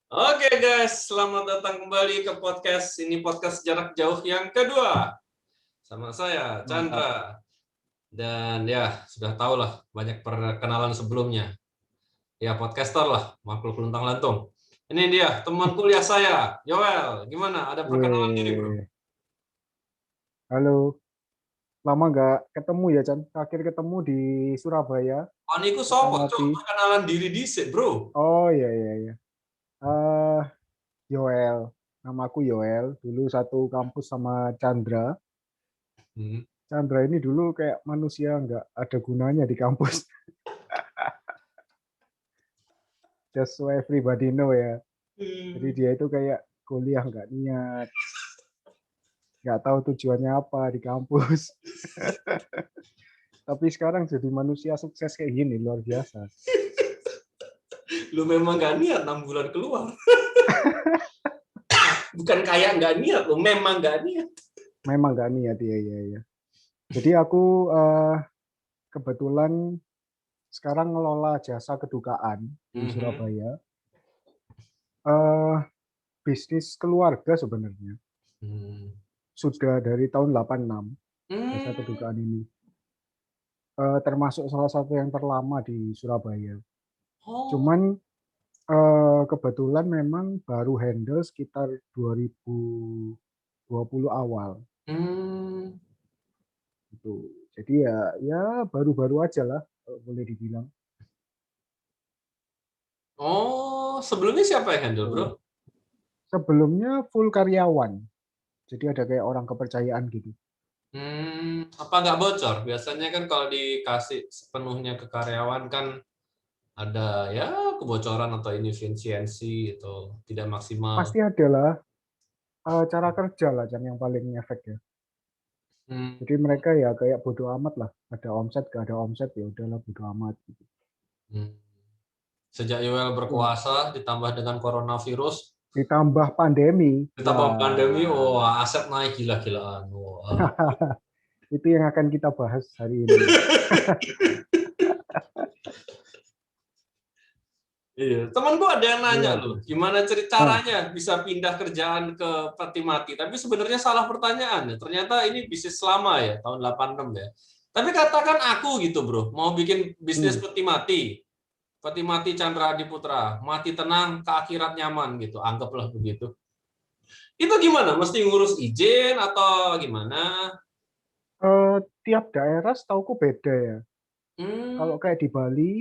Oke guys, selamat datang kembali ke podcast ini, podcast jarak jauh yang kedua. Sama saya Mantap. Chandra. Dan ya, sudah tahu lah banyak perkenalan sebelumnya. Ya, podcaster lah, makhluk luntang-lantung. Ini dia teman kuliah saya, Yoel. Gimana? Ada perkenalan diri, Bro? Wih, halo. Lama nggak ketemu ya, Chan? Terakhir ketemu di Surabaya, Oh, niku kita sopo, Cok? ngopi. Perkenalan diri dhisik, Bro. Oh iya iya iya. Eh Yoel, nama aku Yoel. Dulu satu kampus sama Chandra. Hmm. Chandra ini dulu kayak manusia nggak ada gunanya di kampus. Just so everybody know ya. Jadi Hmm. dia itu kayak kuliah nggak niat, nggak tahu tujuannya apa di kampus. Tapi sekarang jadi manusia sukses kayak gini, luar biasa. Lu memang gak niat 6 bulan keluar. Bukan kayak nggak niat, lu memang gak niat. Memang nggak niat, iya iya iya. Jadi aku kebetulan sekarang ngelola jasa kedukaan di Mhm. Surabaya. Eh, Bisnis keluarga sebenarnya. Hmm. Sudah dari tahun 86 jasa Hmm. kedukaan ini. Termasuk salah satu yang terlama di Surabaya. Oh. Cuman kebetulan memang baru handle sekitar 2020 awal Hmm. gitu. Jadi ya ya baru-baru aja lah boleh dibilang. Oh, sebelumnya siapa yang handle, Bro? Tuh. Sebelumnya full karyawan. Jadi ada kayak orang kepercayaan gitu. Apa nggak bocor? Biasanya kan kalau dikasih sepenuhnya ke karyawan kan ada ya kebocoran atau inefisiensi atau tidak maksimal. Pasti ada lah cara kerja lah yang paling efek ya. Hmm. Jadi mereka ya kayak bodo amat lah. Ada omset gak ada omset ya udahlah bodo amat gitu. Hmm. Sejak Yoel Wah, berkuasa ditambah dengan coronavirus, ditambah pandemi, ditambah pandemi, wah wah aset naik gila-gilaan. Wah. itu yang akan kita bahas hari ini. Iya, temanku ada yang nanya Luar loh, biasa. gimana Nah, caranya bisa pindah kerjaan ke peti mati. Tapi sebenarnya salah pertanyaan ya. Ternyata ini bisnis lama ya, tahun 86 ya. Tapi katakan aku gitu bro, mau bikin bisnis hmm, peti mati Chandra Adi Putra, mati tenang, ke akhirat nyaman gitu, anggaplah begitu. Itu gimana? Mesti ngurus izin atau gimana? tiap daerah setauku beda ya. Hmm, Kalau kayak di Bali,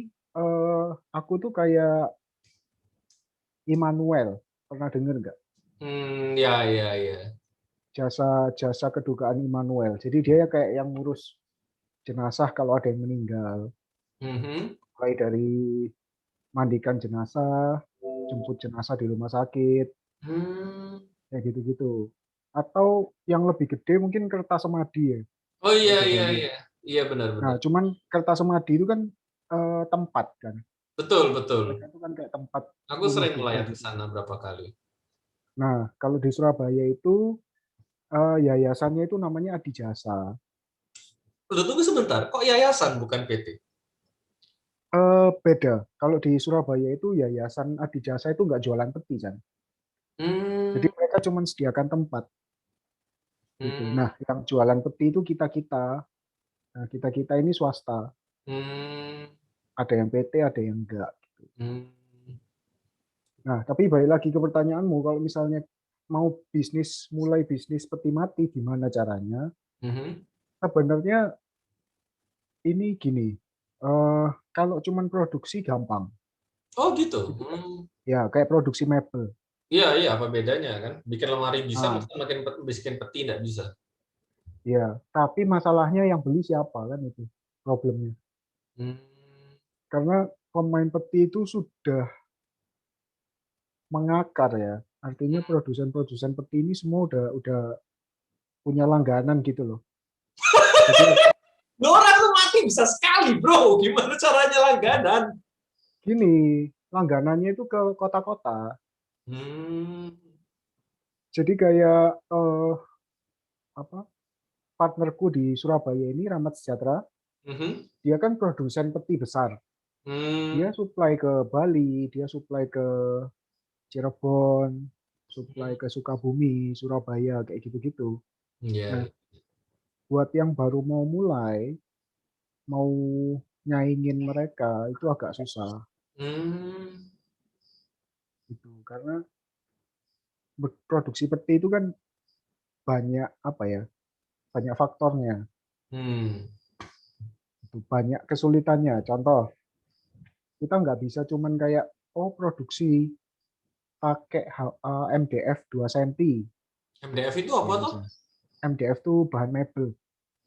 aku tuh kayak Immanuel. Pernah denger nggak? ya ya ya. Jasa jasa kedukaan Immanuel. Jadi dia ya kayak yang ngurus jenazah kalau ada yang meninggal. Mhm. Mulai dari mandikan jenazah, jemput jenazah di rumah sakit, Hmm. kayak gitu-gitu. Atau yang lebih gede mungkin Kertasemadi ya, Oh kalau iya di iya Bali. iya, iya Nah, benar-benar. cuman Kertasemadi itu kan tempat kan. Betul betul. Mereka itu kan kayak tempat Aku rumah sering duka melayat ke gitu. sana berapa kali. Nah, kalau di Surabaya itu yayasannya itu namanya Adijasa. Loh, tunggu sebentar, kok yayasan bukan PT? Beda. Kalau di Surabaya itu yayasan Adijasa itu nggak jualan peti kan. Jadi Hmm, mereka cuma sediakan tempat gitu. hmm, Nah, yang jualan peti itu kita-kita. Nah, kita-kita ini swasta. hmm, Ada yang PT, ada yang enggak. hmm, Nah, tapi balik lagi ke pertanyaanmu, kalau misalnya mau mulai bisnis peti mati, gimana caranya? mhm. Sebenarnya ini gini, eh, kalau cuman produksi gampang, Oh gitu. itu kan ya kayak produksi mebel. Iya iya, apa bedanya kan? Bikin lemari bisa, Nah, masa bikin peti nggak bisa? ya, tapi masalahnya yang beli siapa kan itu problemnya. Hmm, Karena pemain peti itu sudah mengakar ya. Artinya produsen-produsen peti ini semua udah punya langganan gitu loh. Jadi Loh, orang tuh mati bisa sekali bro, gimana caranya langganan? gini, langganannya itu ke kota-kota. Hmm, Jadi kayak apa partnerku di Surabaya ini Rahmat Sejahtera, mhm, dia kan produsen peti besar. Dia hmm, supply ke Bali, dia supply ke Cirebon, supply ke Sukabumi, Surabaya, kayak gitu-gitu. Iya, Nah, iya. buat yang baru mau mulai, mau nyaingin mereka itu agak susah Hmm. gitu. Karena produksi peti itu kan banyak apa ya? Banyak faktornya, Hmm. gitu. Banyak kesulitannya. Contoh, kita nggak bisa cuman kayak oh produksi pakai MDF 2 cm. MDF itu apa Nggak tuh? bisa. MDF tuh bahan mebel,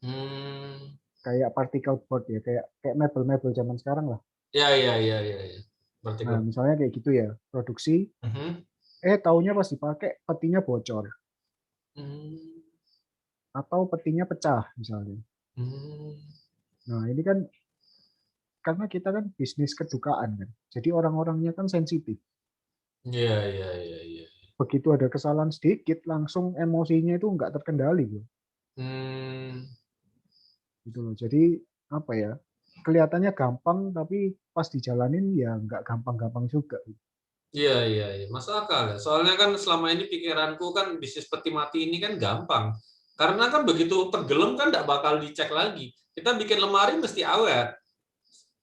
Hmm. kayak particle board ya, kayak kayak mebel-mebel zaman sekarang lah. Ya, ya, ya, ya, ya. Berarti Nah, misalnya kayak gitu ya, produksi, Mhm. taunya pas dipakai petinya bocor Hmm. atau petinya pecah misalnya. Hmm. Nah, ini kan karena kita kan bisnis kedukaan kan. Jadi orang-orangnya kan sensitif. Iya, iya, iya, iya. Begitu ada kesalahan sedikit, langsung emosinya itu nggak terkendali, bro. Hmm. Gitu loh. Jadi apa ya? Kelihatannya gampang, tapi pas dijalanin ya nggak gampang-gampang juga. Iya, iya, iya. Masuk akal ya. Soalnya kan selama ini pikiranku kan bisnis peti mati ini kan gampang. Karena kan begitu tenggelam kan nggak bakal dicek lagi. Kita bikin lemari mesti awet.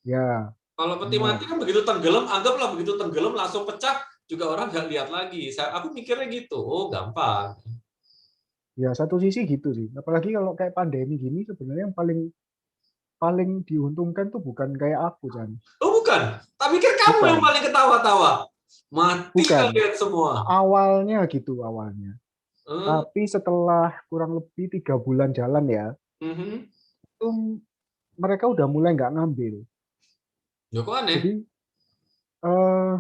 Ya, Kalau peti mati benar. kan begitu tenggelam, anggaplah begitu tenggelam langsung pecah, juga orang nggak lihat lagi. Aku mikirnya gitu, oh gampang. Ya satu sisi gitu sih. Apalagi kalau kayak pandemi gini sebenarnya yang paling paling diuntungkan tuh bukan kayak aku, Chan. Oh bukan, tak pikir kamu yang Bukan, paling ketawa-tawa. Mati bukan. kalian semua. Awalnya gitu awalnya. Eh, Tapi setelah kurang lebih 3 bulan jalan ya, mhm. itu mereka udah mulai nggak ngambil. Ya kok aneh? Jadi eh,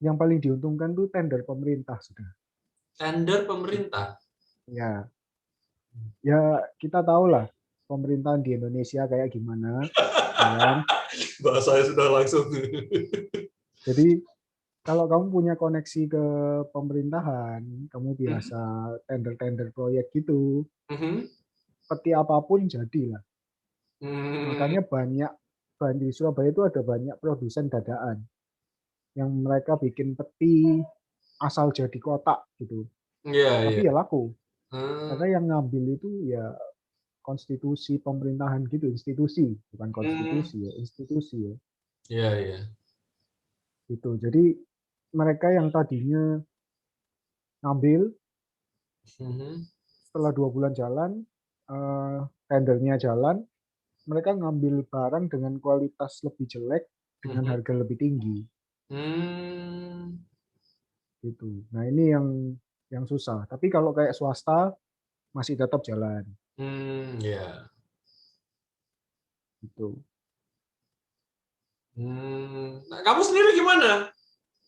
yang paling diuntungkan tuh tender pemerintah sudah. Tender pemerintah. Ya, ya kita tahu lah pemerintahan di Indonesia kayak gimana, ya kan? Bahasanya sudah langsung. Jadi kalau kamu punya koneksi ke pemerintahan, kamu biasa tender-tender proyek gitu, Mhm. seperti apapun jadilah. Hmm. Makanya di Surabaya itu ada banyak produsen dadaan yang mereka bikin peti asal jadi kotak gitu. Iya, iya. Tapi ya laku. Hmm. Karena yang ngambil itu ya konstitusi pemerintahan gitu, institusi, bukan Hmm. konstitusi ya, institusi ya. Iya, iya. Gitu. Jadi mereka yang tadinya ngambil Mhm. setelah 2 bulan jalan, eh, tendernya jalan, mereka ngambil barang dengan kualitas lebih jelek dengan Mhm. harga lebih tinggi. Hmm. Gitu. Nah ini yang susah. Tapi kalau kayak swasta masih tetap jalan. Hmm. Ya. Gitu. Hmm. Nah, kamu sendiri gimana?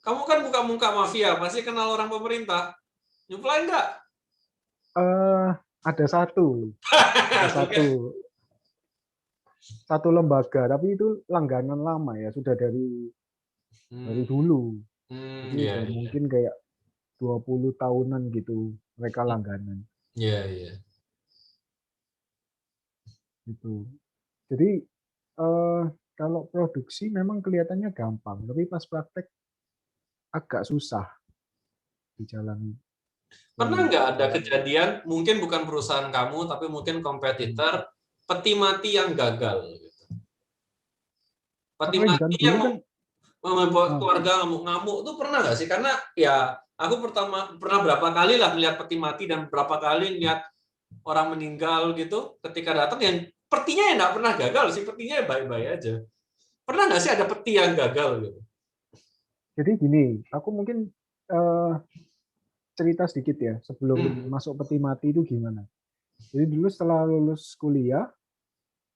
Kamu kan buka muka mafia, pasti kenal orang pemerintah. Nyuplai nggak? Eh ada ada Tuh kan. satu lembaga, tapi itu langganan lama ya, sudah dari Hmm. dulu. Hmm. Jadi Iya, udah iya. mungkin kayak 20 tahunan gitu mereka langganan Iya, iya. gitu. Jadi eh, kalau produksi memang kelihatannya gampang, tapi pas praktek agak susah dijalani. Pernah nggak ada Dijalani. kejadian, mungkin bukan perusahaan kamu, tapi mungkin Hmm. kompetitor, peti mati yang gagal? Peti Sering kan mati dulu yang kan. membuat ah, keluarga ngamuk-ngamuk tuh pernah nggak sih? Karena ya aku pernah berapa kali lah melihat peti mati dan berapa kali lihat orang meninggal gitu ketika datang yang petinya ya nggak pernah gagal sih, petinya ya baik-baik aja. Pernah nggak sih ada peti yang gagal gitu? jadi gini, aku mungkin eh, cerita sedikit ya sebelum Hmm. masuk peti mati itu gimana. Jadi dulu setelah lulus kuliah,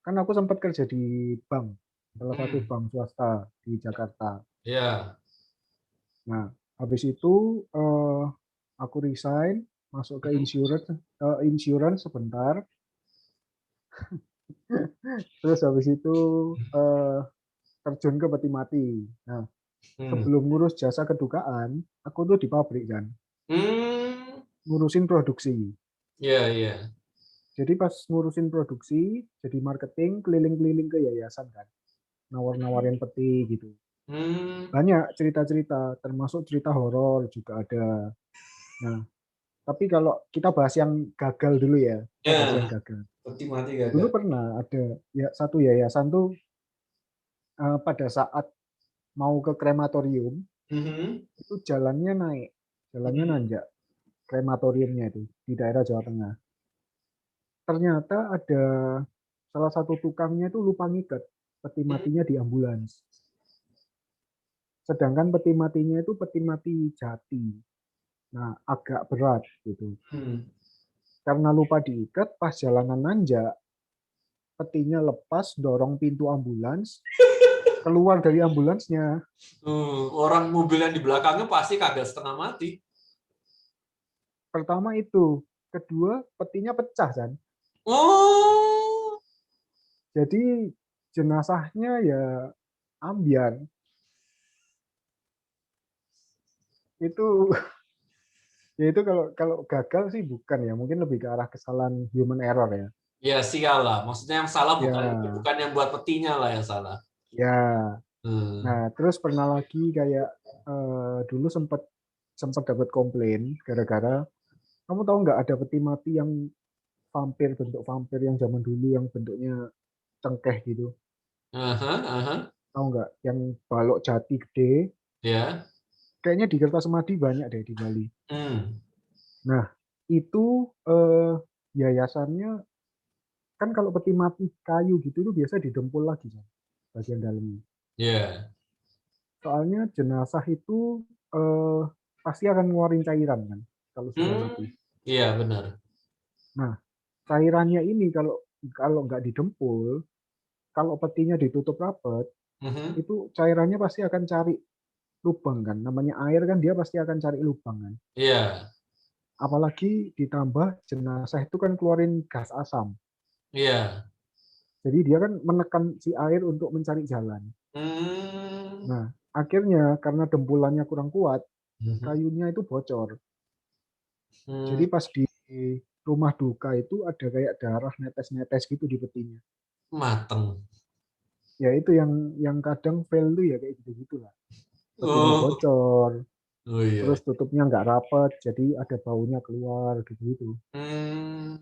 kan aku sempat kerja di bank, salah satu Hmm. bank swasta di Jakarta. Ya. Nah, habis itu aku resign, masuk ke Hmm. insurance sebentar. Terus habis itu eh, terjun ke peti mati. Nah, Hmm. sebelum ngurus jasa kedukaan, aku tuh di pabrik kan, Hmm. ngurusin produksi. Ya, ya. Jadi pas ngurusin produksi, jadi marketing, keliling-keliling ke yayasan kan, nawar-nawarin peti gitu. Hmm. Banyak cerita-cerita, termasuk cerita horor juga ada. Nah, tapi kalau kita bahas yang gagal dulu ya, kita bahas yang Ya, gagal. peti mati Dulu gagal. pernah ada ya satu yayasan tuh pada saat mau ke krematorium Mhm. itu jalannya naik, jalannya Mhm. nanjak krematoriumnya itu di daerah Jawa Tengah. Ternyata ada salah satu tukangnya itu lupa ngikat peti Hmm. matinya di ambulans. Sedangkan peti matinya itu peti mati jati. Nah, agak berat gitu. Hmm. Karena lupa diikat, pas jalanan nanjak, petinya lepas, dorong pintu ambulans, keluar dari ambulansnya. Orang mobil yang di belakangnya pasti kagak setengah mati. Pertama itu, kedua petinya pecah kan. Oh. Jadi jenazahnya ya ambiar. Itu ya itu kalau kalau gagal sih bukan ya, mungkin lebih ke arah kesalahan human error ya. Ya sial lah. Maksudnya yang salah bukan Ya, bukan yang buat petinya lah yang salah. ya. Hmm. Nah, terus pernah lagi kayak dulu sempat sempat dapat komplain gara-gara kamu tahu nggak ada peti mati yang vampir bentuk vampir yang zaman dulu yang bentuknya cengkeh gitu. Aha, aha. Tahu nggak? Yang balok jati gede. Ya. Kayaknya di Kertasemadi banyak deh di Bali. Hmm. Nah, itu yayasannya kan kalau peti mati kayu gitu tuh biasa didempul lagi kan bagian dalamnya. Ya. Soalnya jenazah itu eh, pasti akan ngeluarin cairan kan kalau sudah mati. Hmm. Iya benar. Nah, cairannya ini kalau kalau nggak didempul, kalau petinya ditutup rapat, Mhm. itu cairannya pasti akan cari lubang kan. Namanya air kan dia pasti akan cari lubang kan. Iya. Apalagi ditambah jenazah itu kan keluarin gas asam. Iya. Jadi dia kan menekan si air untuk mencari jalan. Hmm. Nah, akhirnya karena dempulannya kurang kuat, Mhm. kayunya itu bocor. Hmm. Jadi pas di rumah duka itu ada kayak darah netes-netes gitu di petinya. Mateng. Ya itu yang kadang fail tuh ya kayak gitu-gitu lah. Petinya Oh. bocor, Oh terus iya. tutupnya nggak rapet, jadi ada baunya keluar gitu-gitu. Hmm.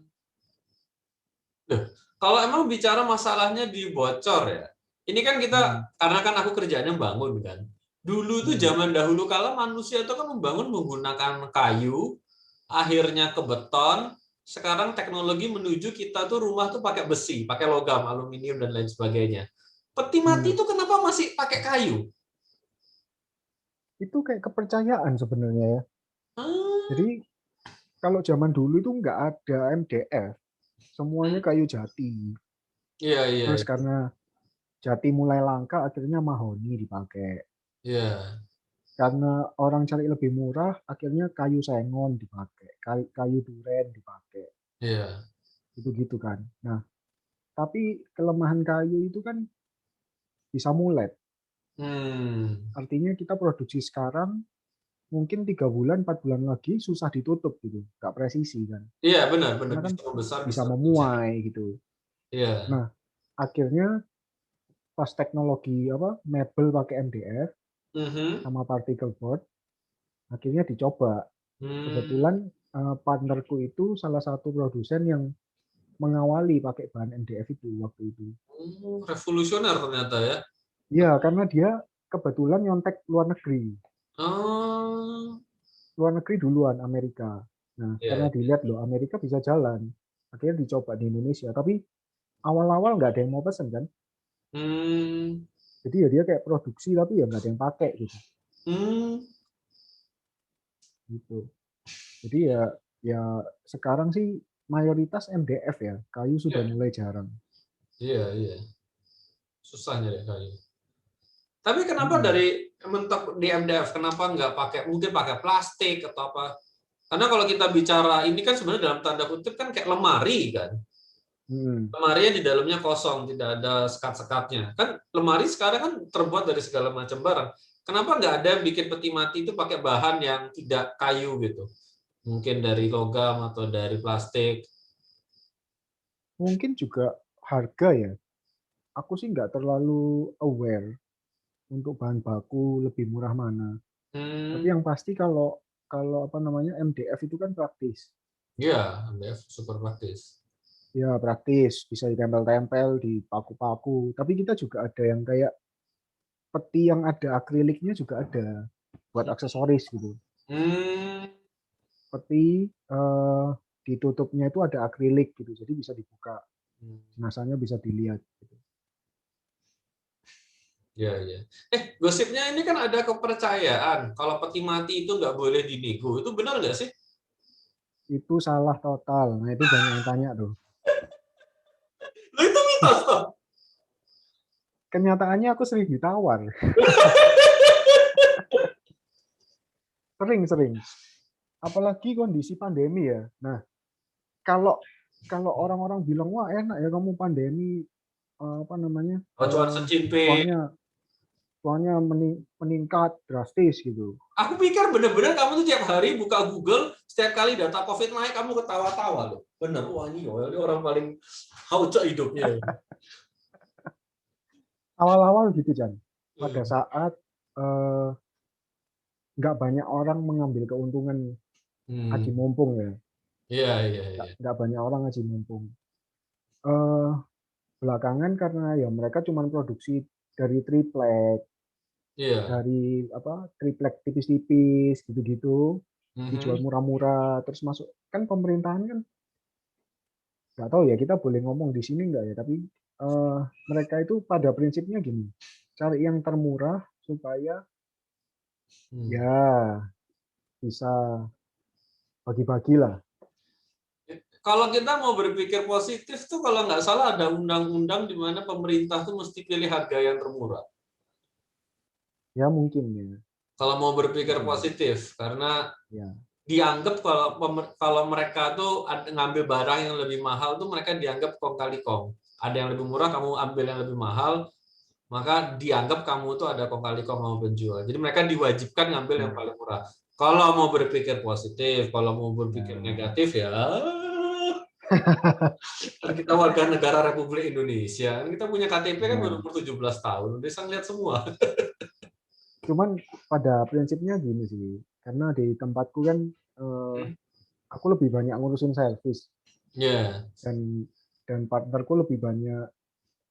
Loh, kalau emang bicara masalahnya di bocor ya, ini kan kita, Hmm, karena kan aku kerjanya bangun kan. Dulu tuh hmm, zaman dahulu kala manusia itu kan membangun menggunakan kayu, akhirnya ke beton, sekarang teknologi menuju kita tuh rumah tuh pakai besi, pakai logam, aluminium dan lain sebagainya. Peti mati hmm. itu kenapa masih pakai kayu? Itu kayak kepercayaan sebenarnya ya. Hmm, Jadi kalau zaman dulu itu nggak ada MDF, semuanya kayu jati. iya iya Terus karena jati mulai langka, akhirnya mahoni dipakai. iya Karena orang cari lebih murah, akhirnya kayu sengon dipakai, kayu duren dipakai. iya. Itu gitu kan. Nah, tapi kelemahan kayu itu kan bisa mulet. Hmm, Artinya kita produksi sekarang, mungkin 3 bulan, 4 bulan lagi susah ditutup gitu. Nggak presisi kan. iya benar benar Karena kan bisa membesar bisa bisa kecil. memuai gitu. Iya. Nah, akhirnya pas teknologi apa mebel pakai MDF Mhm. sama particle board, akhirnya dicoba. Hmm. Kebetulan partnerku itu salah satu produsen yang mengawali pakai bahan MDF itu waktu itu. Revolusioner ternyata ya. Ya, karena dia kebetulan nyontek luar negeri. Oh, Luar negeri duluan, Amerika. Nah, karena ya. dilihat loh, Amerika bisa jalan. Akhirnya dicoba di Indonesia. Tapi awal-awal nggak ada yang mau pesen kan. Hmm, Jadi ya dia kayak produksi tapi ya nggak ada yang pakai gitu. hmm, Gitu. Jadi ya ya sekarang sih mayoritas MDF ya. Kayu sudah ya, mulai jarang. iya, iya. Susah nyari kayu. Tapi kenapa Mm-mm. dari mentok di MDF, kenapa nggak pakai, mungkin pakai plastik atau apa? Karena kalau kita bicara ini kan sebenarnya dalam tanda kutip kan kayak lemari kan. Mm-mm. Lemarinya di dalamnya kosong, tidak ada sekat-sekatnya. Kan lemari sekarang kan terbuat dari segala macam barang. Kenapa nggak ada yang bikin peti mati itu pakai bahan yang tidak kayu gitu? Mungkin dari logam atau dari plastik. Mungkin juga harga ya. Aku sih nggak terlalu aware. untuk bahan baku lebih murah mana. Tapi Hmm, yang pasti kalau kalau apa namanya MDF itu kan praktis. ya, MDF super praktis. Ya praktis, bisa ditempel-tempel di paku-paku. Tapi kita juga ada yang kayak peti yang ada akriliknya juga ada buat aksesoris gitu. Hmm, Peti ditutupnya itu ada akrilik gitu, jadi bisa dibuka. Jenazahnya bisa dilihat. Gitu. ya, ya. Gosipnya ini kan ada kepercayaan kalau peti mati itu nggak boleh dinego. Itu benar nggak sih? Itu salah total. Nah itu banyak yang tanya tuh. Loh, itu mitos toh. Kenyataannya aku sering ditawar, sering-sering. Apalagi kondisi pandemi ya. Nah kalau kalau orang-orang bilang wah enak ya kamu pandemi apa namanya Oh, cuan secipin. cuannya cuannya meningkat drastis gitu. Aku pikir bener-bener kamu tuh tiap hari buka Google, setiap kali data COVID naik kamu ketawa-tawa loh. Bener, wah ini Yoel ini orang paling haucok hidupnya. Awal-awal gitu Jan. Pada Hmm. saat eh, nggak banyak orang mengambil keuntungan haji Hmm. mumpung ya. Iya, iya, iya. Nggak banyak orang haji mumpung. Eh, Belakangan karena ya mereka cuma produksi dari triplek, Iya. dari apa triplek tipis-tipis gitu-gitu, dijual Mhm. murah-murah, terus masuk kan pemerintahan kan nggak tahu ya kita boleh ngomong di sini nggak ya, tapi eh, mereka itu pada prinsipnya gini, cari yang termurah supaya Hmm. ya bisa bagi-bagi lah. Kalau kita mau berpikir positif tuh kalau nggak salah ada undang-undang di mana pemerintah tuh mesti pilih harga yang termurah. Ya mungkin ya, Kalau mau berpikir mungkin positif, karena ya. dianggap kalau mereka tuh ngambil barang yang lebih mahal tuh mereka dianggap kong kali kong. Ada yang lebih murah, kamu ambil yang lebih mahal, maka dianggap kamu tuh ada kong kali kong mau penjual. Jadi mereka diwajibkan ngambil yang Nah, paling murah. Kalau mau berpikir positif, kalau mau berpikir ya. negatif ya kan kita warga negara Republik Indonesia. Kan kita punya KTP kan baru Ya. umur 17 tahun. Udah bisa ngeliat semua. Cuman pada prinsipnya gini sih, karena di tempatku kan eh, aku lebih banyak ngurusin servis Ya, dan partnerku lebih banyak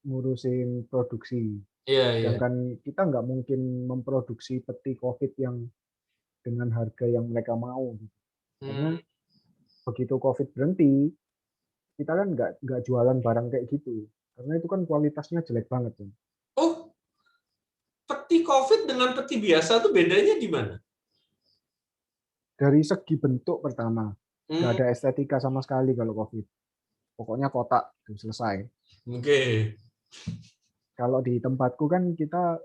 ngurusin produksi. iya, iya. Sedangkan kita nggak mungkin memproduksi peti COVID yang dengan harga yang mereka mau. Gitu. Karena Hmm. begitu COVID berhenti, kita kan nggak jualan barang kayak gitu. Karena itu kan kualitasnya jelek banget kan. Oh, peti COVID dengan peti biasa tuh bedanya di mana? Dari segi bentuk pertama, nggak Hmm, ada estetika sama sekali kalau COVID. Pokoknya kotak, selesai. oke. Kalau di tempatku kan kita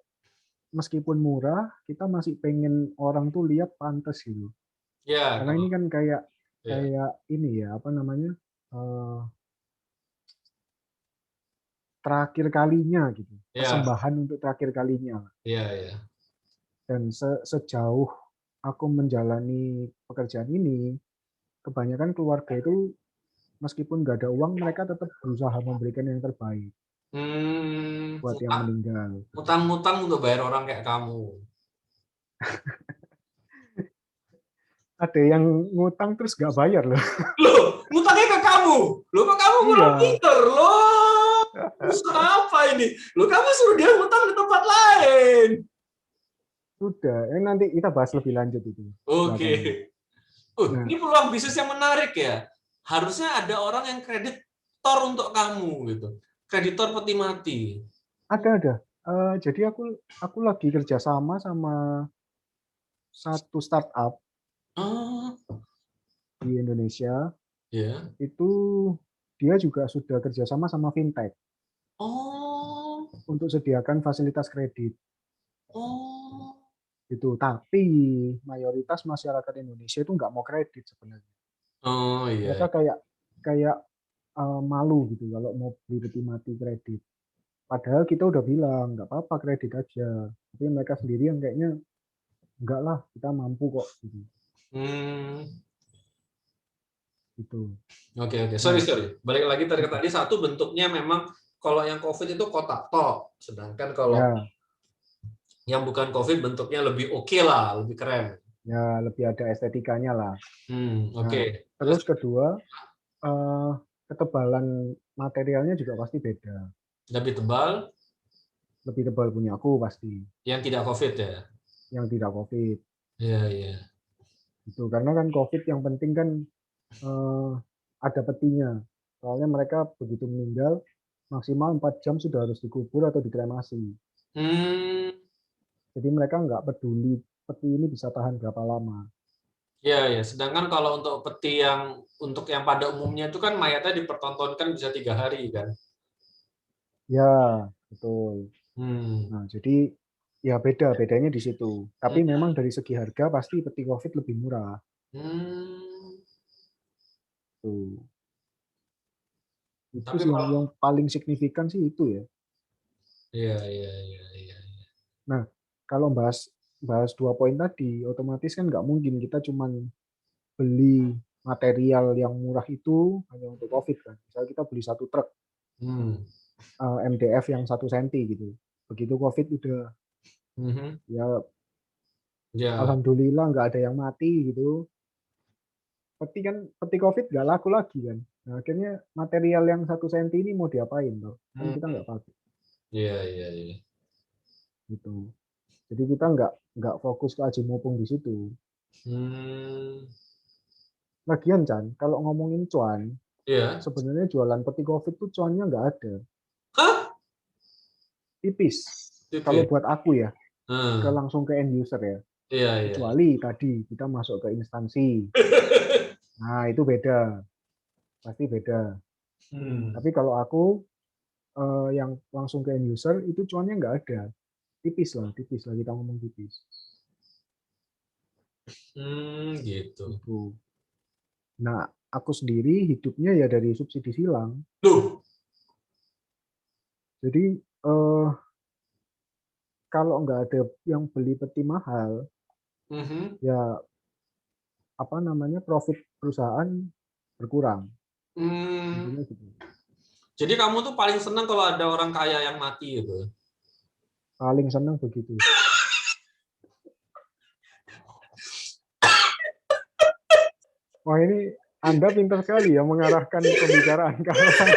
meskipun murah, kita masih pengen orang tuh lihat pantas gitu. Ya, Karena kalau ini kan kayak ya, kayak ini ya apa namanya terakhir kalinya gitu, ya, persembahan untuk terakhir kalinya. ya, ya. Dan sejauh aku menjalani pekerjaan ini, kebanyakan keluarga itu meskipun nggak ada uang, mereka tetap berusaha memberikan yang terbaik buat yang Utang, meninggal. utang-utang untuk bayar orang kayak kamu. Ada yang ngutang terus nggak bayar loh. Loh, ngutangnya ke kamu. Loh, kok kamu kurang Iya, pinter loh. Urusan apa ini? Loh, kamu suruh dia ngutang di tempat lain. sudah. Nanti kita bahas lebih lanjut itu Oke. belakangan. Nah, Ini peluang bisnis yang menarik ya. Harusnya ada orang yang kreditor untuk kamu gitu. Kreditor peti mati. ada. Jadi aku lagi kerjasama sama satu startup Oh, di Indonesia. ya. Itu dia juga sudah kerjasama sama fintech Oh, untuk sediakan fasilitas kredit. oh. Gitu. Tapi mayoritas masyarakat Indonesia itu nggak mau kredit sebenarnya. Oh Mereka iya. kayak kayak malu gitu kalau mau beli peti mati kredit. Padahal kita udah bilang nggak apa-apa kredit aja. Tapi mereka sendiri yang kayaknya enggak lah kita mampu kok gitu. Hmm. Gitu. Oke, oke. Sorry, Nah, sorry. Balik lagi tadi satu bentuknya memang kalau yang COVID itu kotak tok. Sedangkan kalau ya Yang bukan COVID bentuknya lebih oke lah, lebih keren. Ya, lebih ada estetikanya lah. Oke. Nah, Terus terus kedua, ketebalan materialnya juga pasti beda. lebih tebal, Lebih tebal punya aku pasti, yang tidak COVID ya. yang tidak COVID. Iya, iya. Itu karena kan COVID yang penting kan eh, ada petinya. Soalnya mereka begitu meninggal maksimal 4 jam sudah harus dikubur atau dikremasi. Hmm, Jadi mereka nggak peduli peti ini bisa tahan berapa lama. ya, ya. Sedangkan kalau untuk peti yang untuk yang pada umumnya itu kan mayatnya dipertontonkan bisa 3 hari kan. Ya, betul. Hmm. Nah, jadi ya bedanya di situ. Tapi Hmm. memang dari segi harga pasti peti COVID lebih murah. Hmm. Tuh. Itu Tapi sih kalau yang paling signifikan sih itu ya. iya, iya, iya, iya. Nah, kalau bahas bahas 2 poin tadi, otomatis kan nggak mungkin kita cuman beli material yang murah itu hanya untuk COVID kan. Misalnya kita beli 1 truk Hmm. MDF yang 1 senti gitu. Begitu COVID udah Mhm. ya Ya. alhamdulillah nggak ada yang mati gitu. Peti COVID nggak laku lagi kan. Nah, akhirnya material yang 1 senti ini mau diapain tuh? Kan Hmm. kita nggak pakai Iya, iya, iya. gitu. Jadi kita nggak fokus ke aji mumpung di situ. Hmm. Lagian Chan, kalau ngomongin cuan, Iya. sebenarnya jualan peti COVID tuh cuannya nggak ada. Hah? Tipis. Kalau Tipis. buat aku ya, Hmm. langsung ke end user ya. Iya, iya. Kecuali tadi kita masuk ke instansi. Nah, itu beda. Pasti beda. Hmm. Tapi kalau aku yang langsung ke end user, itu cuannya nggak ada. Tipis lah kita ngomong tipis. Gitu. Gitu. Nah, aku sendiri hidupnya ya dari subsidi silang. Loh. Jadi eh, kalau nggak ada yang beli peti mahal, Mhm. ya apa namanya profit perusahaan berkurang. Hmm. Intinya gitu. Jadi kamu tuh paling senang kalau ada orang kaya yang mati gitu. Paling senang begitu. Wah ini Anda pintar sekali ya mengarahkan pembicaraan ke arah sana.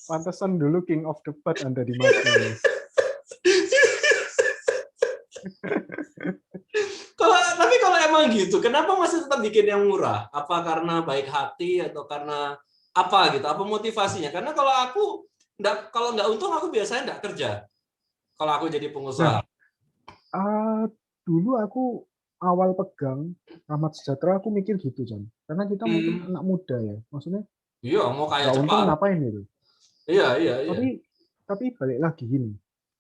Pantesan dulu King of Debat Anda di Maco. Tapi kalau emang gitu, kenapa masih tetap bikin yang murah? Apa karena baik hati atau karena apa gitu? Apa motivasinya? Karena kalau nggak untung aku biasanya nggak kerja. Kalau aku jadi Nah, pengusaha. ah, dulu aku awal pegang Rahmat Sejahtera aku mikir gitu, Jan. Karena kita mungkin Hmm, anak muda ya. Maksudnya iya, mau kaya nggak untung cepat. ngapain gitu. Iya, iya, iya. Tapi balik lagi gini.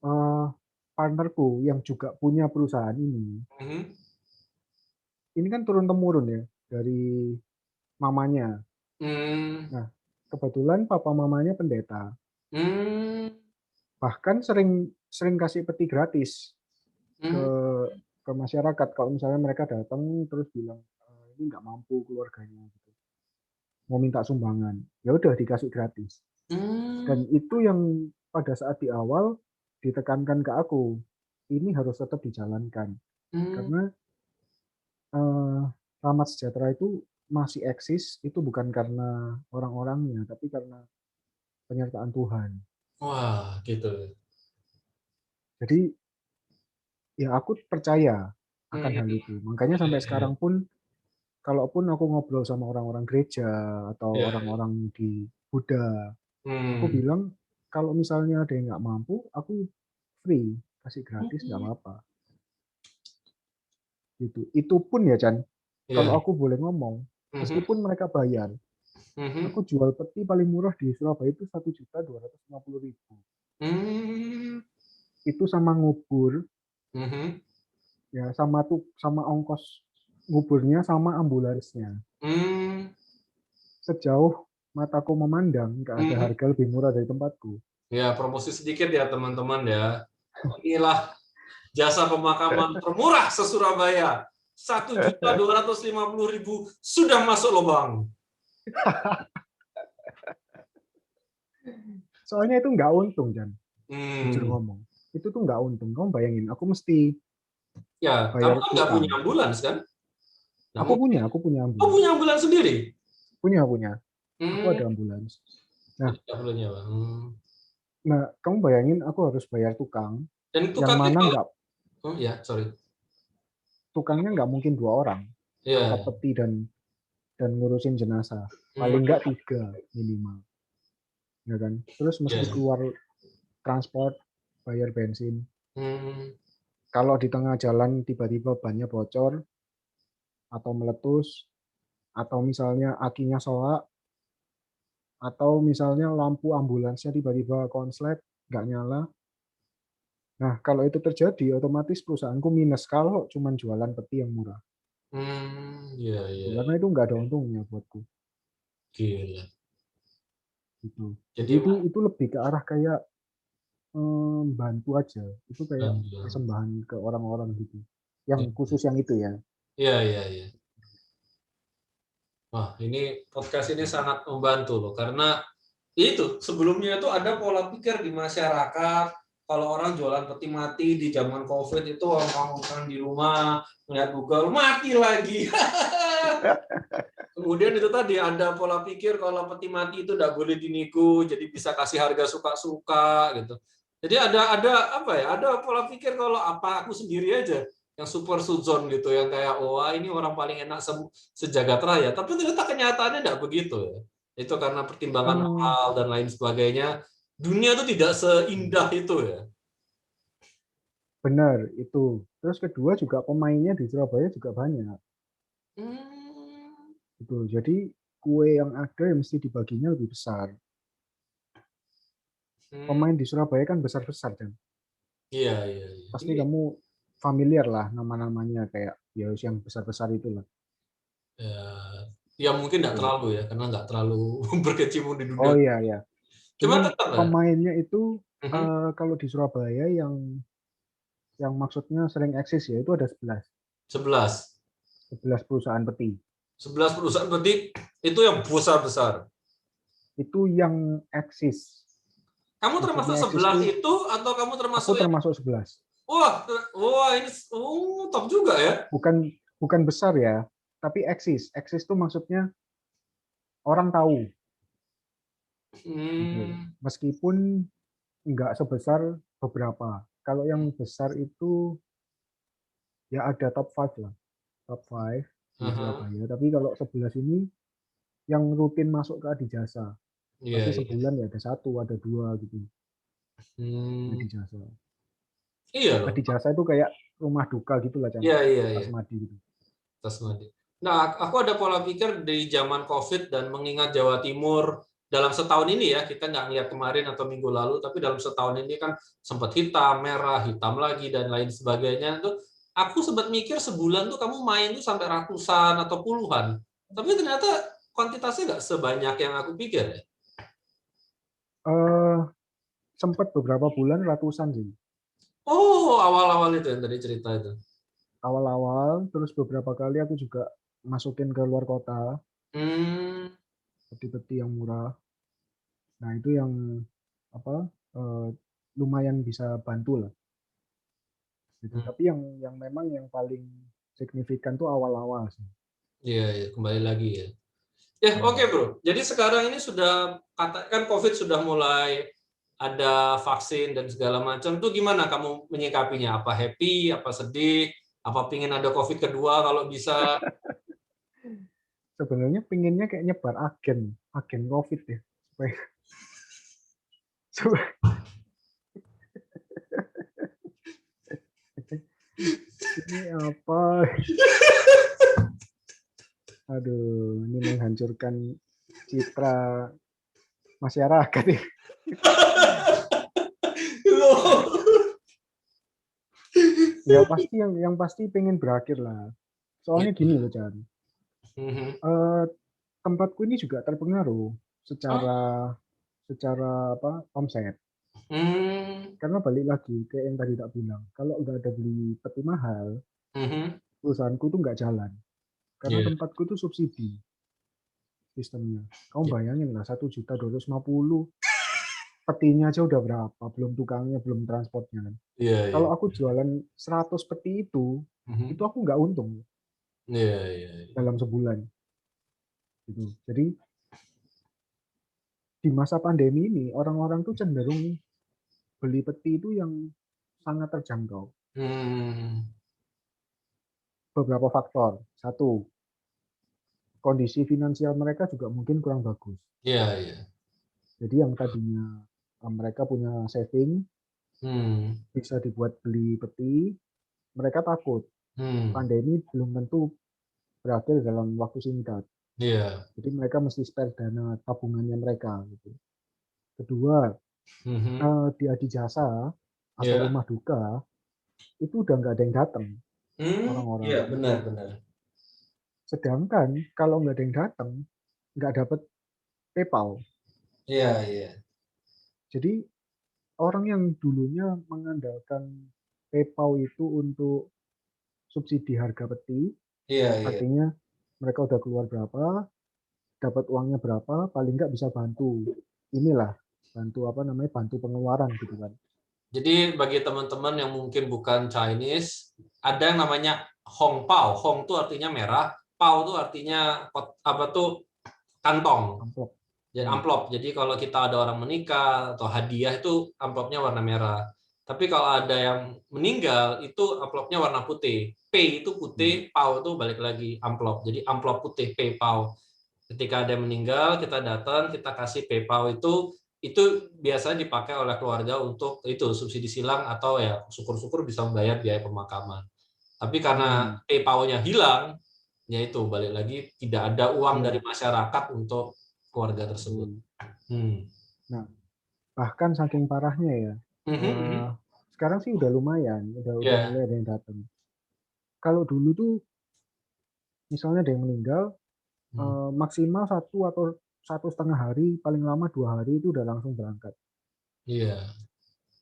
Eh, partnerku yang juga punya perusahaan Mhm. ini kan turun temurun ya dari mamanya. Hmm, Nah, kebetulan papa mamanya pendeta. hmm, Bahkan sering sering kasih peti gratis ke hmm, masyarakat kalau misalnya mereka datang terus bilang ini nggak mampu keluarganya gitu. Mau minta sumbangan. Ya udah dikasih gratis. Dan hmm, itu yang pada saat di awal ditekankan ke aku. Ini harus tetap dijalankan hmm. karena eh, Rahmat Sejahtera itu masih eksis itu bukan karena orang-orangnya tapi karena penyertaan Tuhan. Wah, gitu. Jadi ya aku percaya akan Hmm, hal itu. Makanya sampai iya, sekarang pun kalaupun aku ngobrol sama orang-orang gereja atau iya, iya. orang-orang di Buddha, aku Hmm. bilang kalau misalnya ada yang nggak mampu, aku free, kasih gratis nggak Hmm. apa-apa. Gitu. Itu pun ya Chan, kalau Iya. aku boleh ngomong, Mhm, meskipun mereka bayar, mhm, aku jual peti paling murah di Surabaya itu 1.250.000. hmm, Itu sama ngubur, mhm, ya sama ongkos nguburnya sama ambulansnya. hmm, Sejauh mataku memandang, nggak ada mhm. harga lebih murah dari tempatku. Ya, promosi sedikit ya teman-teman ya. Inilah jasa pemakaman termurah se-Surabaya. 1.250.000 sudah masuk lubang. Soalnya itu nggak untung, Jan. Jujur Hmm, ngomong. itu tuh nggak untung. Kamu bayangin, aku mesti Ya, kamu bayar kan nggak punya utang. ambulans kan? Nggak mungkin. Aku punya Oh, ambulans. punya ambulans sendiri? Punya. Aku Hmm, ada ambulans. Nah, jadi nggak perlu nyewa. kamu bayangin aku harus bayar tukang Dan yang tukangnya mana kalau, nggak oh ya, sorry. tukangnya nggak mungkin 2 orang angkat Ya, peti dan ngurusin jenazah. hmm, Paling nggak 3 minimal, ya kan? Terus mesti ya. keluar transport, bayar bensin. Hmm, Kalau di tengah jalan tiba-tiba bannya bocor atau meletus, atau misalnya akinya soak, atau misalnya lampu ambulansnya tiba-tiba konslet, nggak nyala. Nah, kalau itu terjadi, otomatis perusahaanku minus kalau cuma jualan peti yang murah. ya, ya, Karena itu nggak ada untungnya buatku. gila. Gitu. Jadi Jadi itu lebih ke arah kayak bantu aja. Itu kayak bantuan. persembahan ke orang-orang gitu. Yang khusus yang itu ya. Ya, ya, ya. Wah, ini podcast ini sangat membantu loh, karena itu sebelumnya itu ada pola pikir di masyarakat kalau orang jualan peti mati di zaman COVID itu orang-orang di rumah melihat Google mati lagi. Kemudian itu tadi ada pola pikir kalau peti mati itu tidak boleh dinego, jadi bisa kasih harga suka-suka gitu. Jadi ada apa ya? Ada pola pikir kalau apa aku sendiri aja yang super suzon gitu, yang kayak wah ini orang paling enak sejagat raya. Tapi ternyata kenyataannya tidak begitu ya. Itu karena pertimbangan Eh, moral dan lain sebagainya. Dunia itu tidak seindah itu ya. benar itu. Terus kedua juga pemainnya di Surabaya juga banyak. Hmm. Gitu. Jadi kue yang ada yang mesti dibaginya lebih besar. Hmm. Pemain di Surabaya kan besar-besar kan. Iya, iya, iya. Pasti Ini kamu familiar lah nama-namanya kayak ya yang besar-besar itulah. ya, ya mungkin nggak Gitu. terlalu ya, karena nggak terlalu berkecimpung di dunia. Oh iya ya. Cuma Cuman tetap ya. pemainnya itu Mhm. kalau di Surabaya yang maksudnya sering eksis ya itu ada 11. 11. 11 perusahaan peti. 11 perusahaan berarti itu yang besar-besar. Itu yang eksis. Kamu termasuk Maksudnya eksis 11 tuh itu atau kamu aku termasuk yang termasuk 11. wah, wah ini top juga ya. Bukan bukan besar ya, tapi eksis. Eksis tuh maksudnya orang tahu gitu. Hmm. Meskipun nggak sebesar beberapa. Kalau yang besar itu ya ada top 5 lah, top 5 di Aha. Surabaya. Tapi kalau 11 ini yang rutin masuk ke Adijasa. Iya, Pasti iya. sebulan ya ada satu, ada dua gitu. Hmm. Adijasa. Iya loh. Adijasa itu kayak rumah duka gitu lah, Chan. Iya, iya, iya. Asmadi gitu. Tasmadi. Nah, aku ada pola pikir di zaman COVID dan mengingat Jawa Timur dalam setahun ini ya, kita nggak lihat kemarin atau minggu lalu, tapi dalam setahun ini kan sempat hitam, merah, hitam lagi, dan lain sebagainya. Itu aku sempat mikir sebulan tuh kamu main tuh sampai ratusan atau puluhan. Tapi ternyata kuantitasnya nggak sebanyak yang aku pikir ya. Eh sempat beberapa bulan ratusan sih. Oh, awal-awal itu yang tadi cerita itu. Awal-awal, terus beberapa kali aku juga masukin ke luar kota, Hmm, peti-peti yang murah. Nah, itu yang apa eh, lumayan bisa bantu lah gitu. hmm. Tapi yang memang yang paling signifikan tuh awal-awal sih. Iya, iya, kembali lagi ya. Ya, oke Hmm. bro. Jadi sekarang ini sudah katakan COVID sudah mulai ada vaksin dan segala macam. Tuh gimana kamu menyikapinya? Apa happy? Apa sedih? Apa pingin ada COVID kedua kalau bisa? Sebenarnya pinginnya kayak nyebar agen COVID ya. Supaya ini apa? Aduh, ini menghancurkan citra masyarakat ya. Loh. Ya pasti yang pasti pengen berakhir lah. Soalnya Gitu. gini loh, Chan. Mhm. Eh, tempatku ini juga terpengaruh Oh. secara secara apa omset. Hmm. Karena balik lagi kayak yang tadi tak bilang, kalau nggak ada beli peti mahal, Mhm. perusahaanku tuh nggak jalan. Karena Iya. tempatku tuh subsidi sistemnya. Kamu Iya. bayangin lah 1.250.000 petinya aja udah berapa, belum tukangnya, belum transportnya kan. Iya, iya. Kalau aku jualan 100 peti itu Mhm. aku nggak untung Iya, iya, iya. dalam sebulan gitu. Jadi di masa pandemi ini orang-orang tuh cenderung beli peti itu yang sangat terjangkau. Hmm. Beberapa faktor. Satu, kondisi finansial mereka juga mungkin kurang bagus. Iya, iya. Jadi yang tadinya mereka punya saving Hmm. bisa dibuat beli peti, mereka takut Hmm. pandemi belum tentu berakhir dalam waktu singkat. Iya. Jadi mereka mesti spare dana tabungannya mereka gitu. Kedua, Mhm. di adi jasa atau Iya. rumah duka itu udah nggak ada yang datang orang-orang. Iya, benar, benar. Sedangkan kalau nggak ada yang datang, nggak dapat PayPal. Iya, iya. Jadi orang yang dulunya mengandalkan PayPal itu untuk subsidi harga peti, Iya, iya. artinya mereka udah keluar berapa, dapat uangnya berapa, paling nggak bisa bantu. Inilah bantu apa namanya bantu pengeluaran gitu kan. Jadi bagi teman-teman yang mungkin bukan Chinese, ada yang namanya Hong Pao. Hong itu artinya merah, Pao itu artinya apa tuh kantong. Amplop. Jadi Hmm. amplop. Jadi kalau kita ada orang menikah atau hadiah itu amplopnya warna merah. Tapi kalau ada yang meninggal itu amplopnya warna putih. P itu Hmm. putih, Pao itu balik lagi amplop. Jadi amplop putih P Pao. Ketika ada yang meninggal, kita datang, kita kasih PayPal itu biasa dipakai oleh keluarga untuk itu subsidi silang atau ya syukur-syukur bisa membayar biaya pemakaman. Tapi karena Hmm. PayPal-nya hilang, ya itu balik lagi tidak ada uang dari Iya, masyarakat untuk keluarga tersebut. betul. Hmm. Nah, bahkan saking parahnya ya, Mhm, eh, mhm. sekarang sih udah lumayan, udah Ya. mulai ada yang datang. Kalau dulu tuh misalnya ada yang meninggal, Hmm. maksimal 1 atau 1,5 hari, paling lama 2 hari itu udah langsung berangkat. Iya,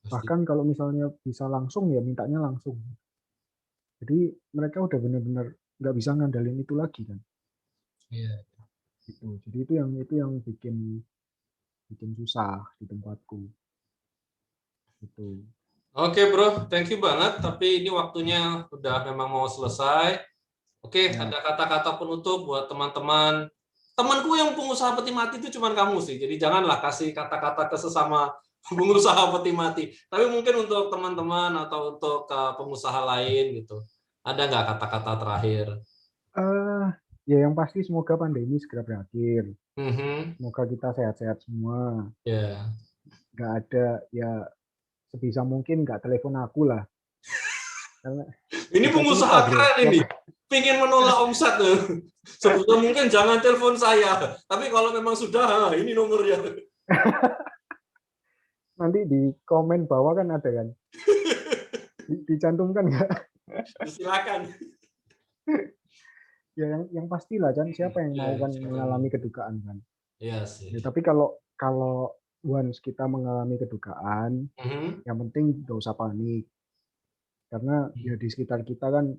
pasti. Bahkan kalau misalnya bisa langsung ya mintanya langsung. Jadi mereka udah benar-benar nggak bisa ngandalin itu lagi kan. Iya. Gitu. Jadi itu yang bikin bikin susah di tempatku. Gitu. Oke, Bro, thank you banget. Tapi ini waktunya udah memang mau selesai. Oke, Ya. ada kata-kata penutup buat teman-teman. Temanku yang pengusaha peti mati itu cuma kamu sih. Jadi janganlah kasih kata-kata ke sesama pengusaha peti mati. Tapi mungkin untuk teman-teman atau untuk pengusaha lain gitu. Ada nggak kata-kata terakhir? eh ya yang pasti semoga pandemi segera berakhir. Mhm. Semoga kita sehat-sehat semua. Ya. Nggak ada ya sebisa mungkin nggak telepon aku lah. Karena Ini kita susah pengusaha bro. keren ini. Pingin menolak omset. Sebetulnya mungkin jangan telepon saya. Tapi kalau memang sudah, ini nomornya. Nanti di komen bawah kan ada kan. Dicantumkan nggak? Silakan. Ya yang pastilah kan siapa yang Ya, mau kan siapa yang mengalami mau? kedukaan kan. Iya Ya, sih. tapi kalau kalau once kita mengalami kedukaan, Mhm. yang penting nggak usah panik karena ya di sekitar kita kan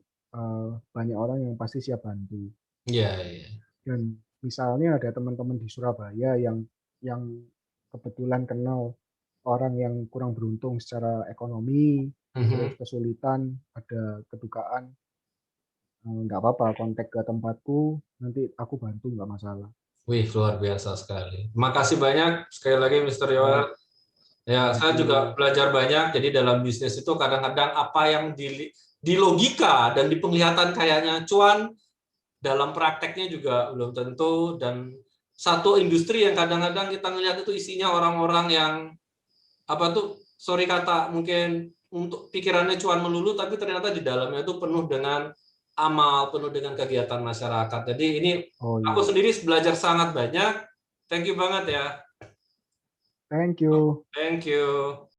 banyak orang yang pasti siap bantu. Iya, iya. Dan misalnya ada teman-teman di Surabaya yang kebetulan kenal orang yang kurang beruntung secara ekonomi, terus Mhm. kesulitan, ada kedukaan, nggak apa-apa kontak ke tempatku, nanti aku bantu nggak masalah. Wih, luar biasa sekali. Terima kasih banyak sekali lagi, Mr. Ya, Yoel. Ya, thank saya juga you. belajar banyak. Jadi dalam bisnis itu kadang-kadang apa yang di logika dan di penglihatan kayaknya cuan, dalam prakteknya juga belum tentu. Dan satu industri yang kadang-kadang kita ngelihat itu isinya orang-orang yang apa tuh, sorry kata, mungkin untuk pikirannya cuan melulu, tapi ternyata di dalamnya itu penuh dengan amal, penuh dengan kegiatan masyarakat. Jadi ini Oh aku iya, sendiri belajar sangat banyak. Thank you banget ya. thank you. Thank you.